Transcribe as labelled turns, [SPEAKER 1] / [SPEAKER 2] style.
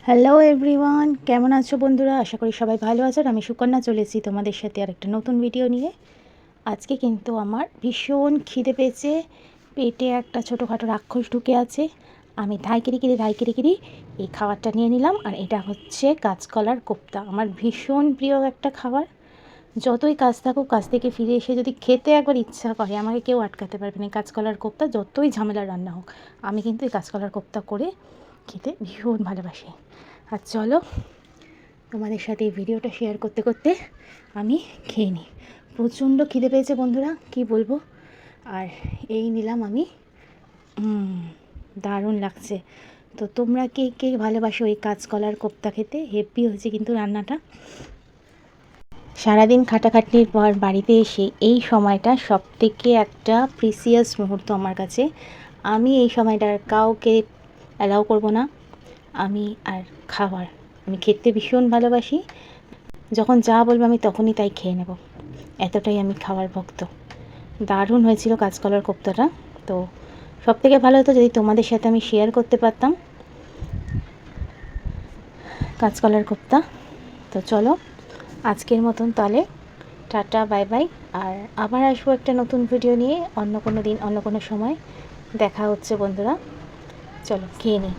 [SPEAKER 1] Hello everyone, কেমন আছো বন্ধুরা? আশা করি সবাই ভালো আছেন। আমি সুকন্যা চলে এসেছি তোমাদের সাথে আর একটা নতুন ভিডিও নিয়ে। আজকে কিন্তু আমার ভীষণ খিদে পেয়েছে, পেটে একটা ছোটোখাটো রাক্ষস ঢুকে আছে। আমি ধাই কিরি এই খাবারটা নিয়ে নিলাম। আর এটা হচ্ছে কাঁচকলার কোপ্তা, আমার ভীষণ প্রিয় একটা খাবার। যতই কাজ থাকুক, কাজ থেকে ফিরে এসে যদি খেতে একবার ইচ্ছা করে, আমাকে কেউ আটকাতে পারবে না। কাঁচকলার কোপ্তা যতই ঝামেলা রান্না হোক, আমি কিন্তু এই কাঁচকলার কোপ্তা করে খেতে ভীষণ ভালোবাসি। আর চলো তোমাদের সাথে এই ভিডিওটা শেয়ার করতে করতে আমি খেয়ে নিই। প্রচণ্ড খিদে পেয়েছে বন্ধুরা, কি বলবো। আর এই নিলাম আমি, দারুণ লাগছে। তো তোমরা কে কে ভালোবাসো এই কাঁচকলার কোপ্তা খেতে? হেভি হয়েছে কিন্তু রান্নাটা। সারাদিন খাটাখাটনির পর বাড়িতে এসে এই সময়টা সবথেকে একটা প্রিসিয়াস মুহূর্ত আমার কাছে। আমি এই সময়টা কাউকে অ্যালাউ করব না। আমি খেতে ভীষণ ভালোবাসি। যখন যা বলবো আমি তখনই তাই খেয়ে নেব, এতটাই আমি খাওয়ার ভক্ত। দারুণ হয়েছিল কাঁচকলার কোপ্তাটা। তো সবথেকে ভালো হতো যদি তোমাদের সাথে আমি শেয়ার করতে পারতাম কাঁচকলার কোপ্তা। তো চলো আজকের মতন তাহলে টাটা, বাই বাই। আর আবার আসবো একটা নতুন ভিডিও নিয়ে অন্য কোনো দিন, অন্য কোনো সময়। দেখা হচ্ছে বন্ধুরা, চলো খেয়ে নিই।